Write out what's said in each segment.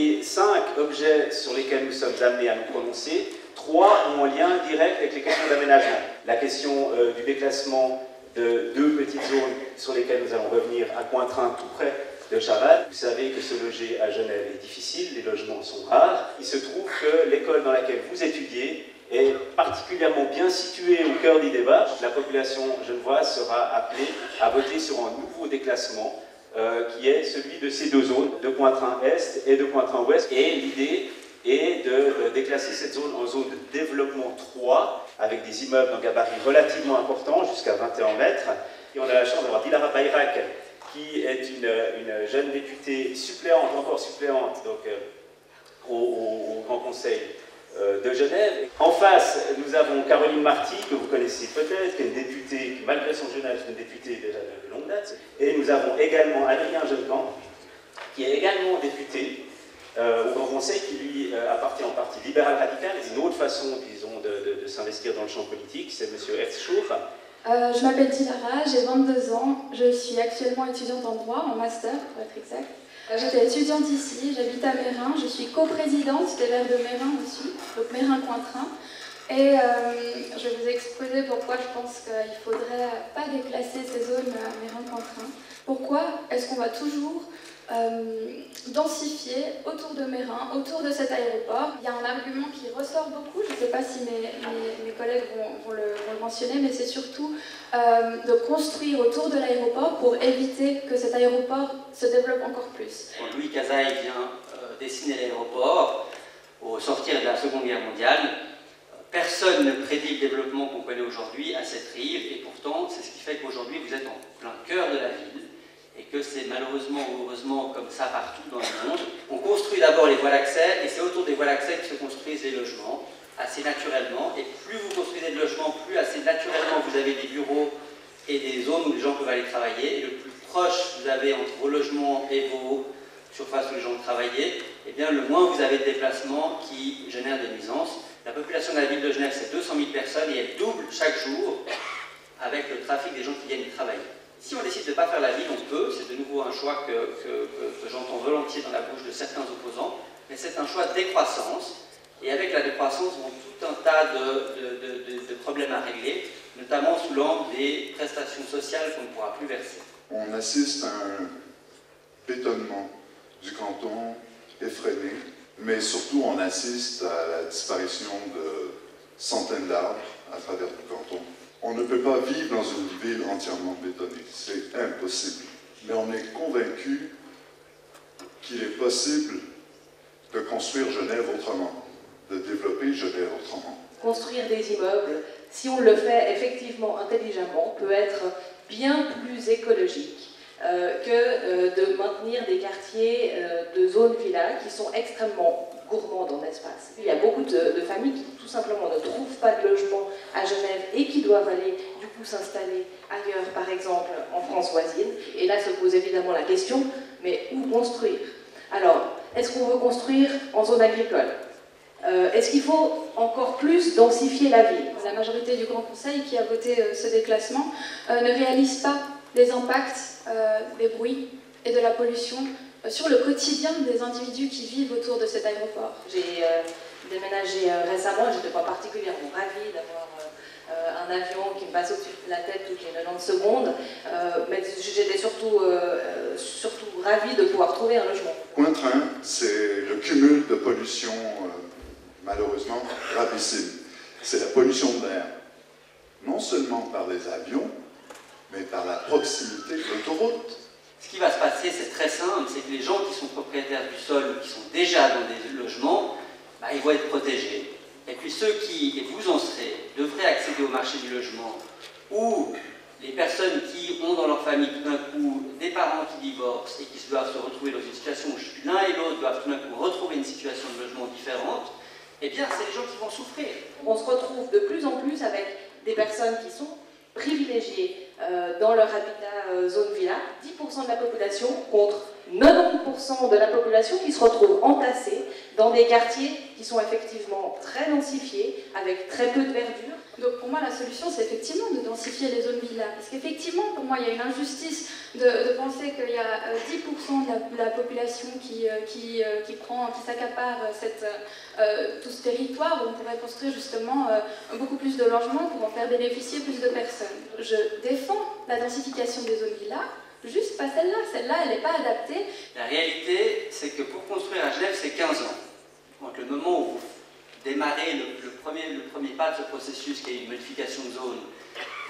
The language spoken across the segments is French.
les 5 objets sur lesquels nous sommes amenés à nous prononcer, 3 ont un lien direct avec les questions d'aménagement. La question du déclassement de 2 petites zones sur lesquelles nous allons revenir à Cointrin, tout près de Chaval. Vous savez que se loger à Genève est difficile, les logements sont rares. Il se trouve que l'école dans laquelle vous étudiez est particulièrement bien située au cœur des débats. La population genevoise sera appelée à voter sur un nouveau déclassement qui est celui de ces 2 zones, de Cointrin Est et de Cointrin Ouest. Et l'idée est de déclasser cette zone en zone de développement 3, avec des immeubles d'un gabarit relativement important, jusqu'à 21 mètres. Et on a la chance d'avoir Dilara Bayrak, qui est une jeune députée suppléante, encore suppléante, donc, au Grand Conseil de Genève. En face, nous avons Caroline Marty, que vous connaissez peut-être, qui est une députée, qui malgré son jeune âge, est une députée déjà de longue date. Et nous avons également Adrien Jeunecamp, qui est également député au Grand Conseil, qui lui appartient en parti libéral radical. C'est une autre façon, disons, de s'investir dans le champ politique, c'est M. Herzschour. Je m'appelle Dilara, j'ai 22 ans, je suis actuellement étudiante en droit, en master pour être exact. J'étais étudiante ici, j'habite à Mérin, je suis coprésidente des Verts de Mérin aussi, donc Mérin-Cointrin. Et je vais vous exposer pourquoi je pense qu'il ne faudrait pas déclasser ces zones à Mérin-Cointrin. Pourquoi est-ce qu'on va toujours densifier autour de Mérin, autour de cet aéroport? Il y a un argument qui ressort beaucoup, je ne sais pas si mes collègues vont le mentionner, mais c'est surtout de construire autour de l'aéroport pour éviter que cet aéroport se développe encore plus. Louis Cazaille vient dessiner l'aéroport au sortir de la Seconde Guerre mondiale. Personne ne prédit le développement qu'on connaît aujourd'hui à cette rive, et pourtant c'est ce qui fait qu'aujourd'hui vous êtes en plein cœur de la ville, et que c'est malheureusement ou heureusement comme ça partout dans le monde. On construit d'abord les voies d'accès, et c'est autour des voies d'accès que se construisent les logements, assez naturellement, et plus vous construisez de logements, plus assez naturellement vous avez des bureaux et des zones où les gens peuvent aller travailler, et le plus proche vous avez entre vos logements et vos surfaces où les gens travaillent, et bien le moins vous avez de déplacements qui génèrent des nuisances. La population de la ville de Genève, c'est 200 000 personnes, et elle double chaque jour avec le trafic des gens qui viennent y travailler. Si on décide de ne pas faire la ville, on peut, c'est de nouveau un choix que j'entends volontiers dans la bouche de certains opposants, mais c'est un choix de décroissance, et avec la décroissance, on a tout un tas de problèmes à régler, notamment sous l'angle des prestations sociales qu'on ne pourra plus verser. On assiste à un bétonnement du canton effréné, mais surtout on assiste à la disparition de centaines d'arbres à travers le canton. On ne peut pas vivre dans une ville entièrement bétonnée, c'est impossible. Mais on est convaincu qu'il est possible de construire Genève autrement, de développer Genève autrement. Construire des immeubles, si on le fait effectivement intelligemment, peut être bien plus écologique que de maintenir des quartiers de zones villa qui sont extrêmement gourmands en espace. Il y a beaucoup de familles qui tout simplement ne trouvent pas de logement à Genève et qui doivent aller du coup s'installer ailleurs, par exemple en France voisine. Et là se pose évidemment la question, mais où construire? Alors, est-ce qu'on veut construire en zone agricole? Est-ce qu'il faut encore plus densifier la ville? La majorité du Grand Conseil qui a voté ce déclassement ne réalise pas les impacts des bruits et de la pollution sur le quotidien des individus qui vivent autour de cet aéroport. J'ai déménagé récemment et je n'étais pas particulièrement ravie d'avoir un avion qui me passe au-dessus de la tête toutes les 90 secondes, mais j'étais surtout ravie de pouvoir trouver un logement. Cointrin, c'est le cumul de pollution malheureusement gravissime. C'est la pollution de l'air, non seulement par les avions, mais par la proximité de l'autoroute. Ce qui va se passer, c'est très simple, c'est que les gens qui sont propriétaires du sol ou qui sont déjà dans des logements, ils vont être protégés. Et puis ceux qui, et vous en serez, devraient accéder au marché du logement, ou les personnes qui ont dans leur famille tout d'un coup des parents qui divorcent et qui doivent se retrouver dans une situation où l'un et l'autre doivent tout d'un coup retrouver une situation de logement différente, eh bien c'est les gens qui vont souffrir. On se retrouve de plus en plus avec des personnes qui sont privilégiées dans leur habitat zone villa, 10% de la population contre 90% de la population qui se retrouve entassée dans des quartiers qui sont effectivement très densifiés, avec très peu de verdure. Donc pour moi, la solution, c'est effectivement de densifier les zones villas. Parce qu'effectivement, pour moi, il y a une injustice de penser qu'il y a 10% de la population qui s'accapare tout ce territoire où on pourrait construire justement beaucoup plus de logements pour en faire bénéficier plus de personnes. Je défends la densification des zones villas, juste pas celle-là. Celle-là, elle n'est pas adaptée. La réalité, c'est que pour construire à Genève, c'est 15 ans. Donc le moment où vous démarrez le premier pas de ce processus qui est une modification de zone,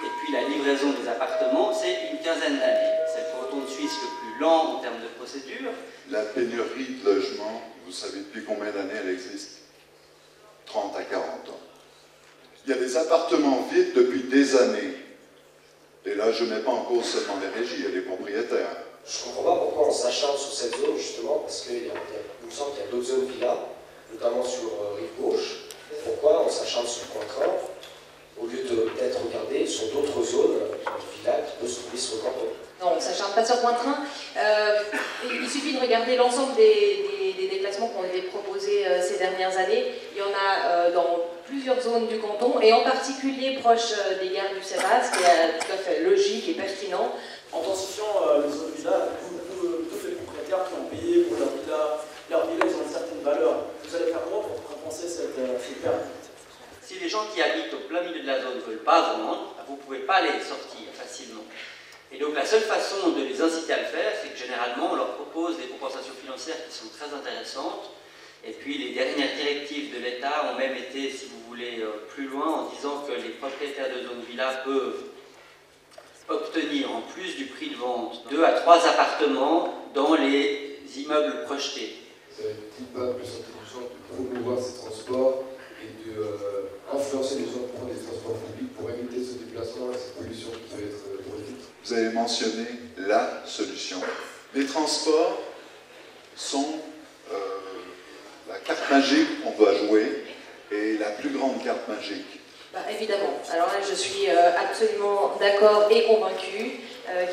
et puis la livraison des appartements, c'est une quinzaine d'années. C'est le canton de Suisse le plus lent en termes de procédure. La pénurie de logements, vous savez depuis combien d'années elle existe? 30 à 40 ans. Il y a des appartements vides depuis des années. Et là, je ne mets pas en cause seulement les régies et les propriétaires. Je ne comprends pas pourquoi on s'acharne sur cette zone, justement, parce qu'il me semble qu'il y a d'autres zones villas, notamment sur rive gauche. Pourquoi on s'acharne sur Cointrin, au lieu de peut-être regarder sur d'autres zones villas qui peuvent se trouver sur le canton? Non, on ne s'acharne pas sur Cointrin. Il suffit de regarder l'ensemble des déplacements qui ont été proposés ces dernières années. Il y en a dans plusieurs zones du canton, et en particulier proche des gares du Sévas, ce qui est tout à fait logique et pertinent. En densifiant les zones villas, tous les propriétaires qui ont payé pour leur villa, ils ont une certaine valeur. Vous allez faire quoi pour compenser cette perte? Si les gens qui habitent au plein milieu de la zone ne veulent pas vendre, vous ne pouvez pas les sortir facilement. Et donc la seule façon de les inciter à le faire, c'est que généralement on leur propose des compensations financières qui sont très intéressantes. Et puis les dernières directives de l'État ont même été, si vous voulez, plus loin en disant que les propriétaires de zones villas peuvent obtenir, en plus du prix de vente, 2 à 3 appartements dans les immeubles projetés. N'est-il pas plus intelligent de promouvoir ces transports et d'influencer les gens pour prendre des transports publics pour éviter ce déplacement et cette pollution qui peut être produite? Vous avez mentionné la solution. Les transports sont la carte magique qu'on doit jouer, et la plus grande carte magique. Évidemment. Alors là, je suis absolument d'accord et convaincue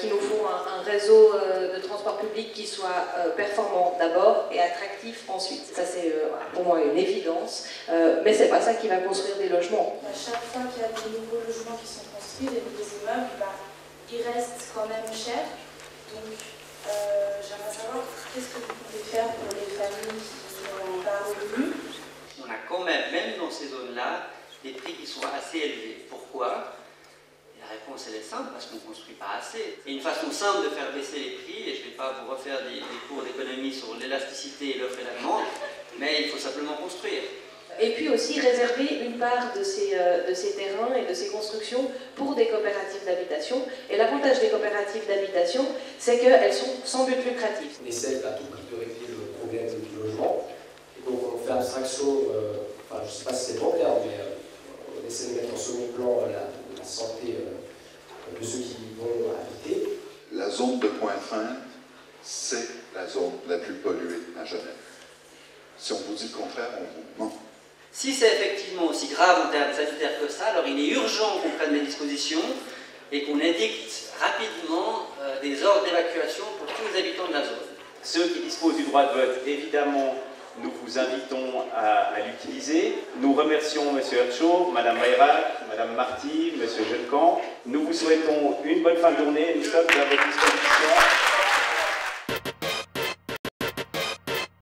qu'il nous faut un réseau de transport public qui soit performant d'abord et attractif ensuite. Ça, c'est pour moi une évidence, mais c'est pas ça qui va construire des logements. À chaque fois qu'il y a de nouveaux logements qui sont construits, des nouveaux immeubles, ils restent quand même chers. Donc, j'aimerais savoir qu'est-ce que vous pouvez faire pour les familles qui n'ont pas revenus. On a quand même dans ces zones-là, des prix qui sont assez élevés. Pourquoi? Et la réponse, elle est simple, parce qu'on ne construit pas assez. Et une façon simple de faire baisser les prix, et je ne vais pas vous refaire des cours d'économie sur l'élasticité et l'offre et la demande, mais il faut simplement construire. Et puis aussi réserver une part de ces terrains et de ces constructions pour des coopératives d'habitation. Et l'avantage des coopératives d'habitation, c'est qu'elles sont sans but lucratif. On essaie à tout prix de régler le problème du logement. Et donc on fait abstraction, je ne sais pas si c'est le bon terme, mais on essaie de mettre en second plan la santé de ceux qui y vont habiter. La zone de Pointe-Frein, c'est la zone la plus polluée à Genève. Si on vous dit le contraire, on vous ment. Si c'est effectivement aussi grave en termes sanitaires que ça, alors il est urgent qu'on prenne des dispositions et qu'on édicte rapidement des ordres d'évacuation pour tous les habitants de la zone. Ceux qui disposent du droit de vote, évidemment, nous vous invitons à l'utiliser. Nous remercions M. Hertschow, Mme Mayrac, Mme Marty, M. Jeunecamp. Nous vous souhaitons une bonne fin de journée. Nous sommes à votre disposition.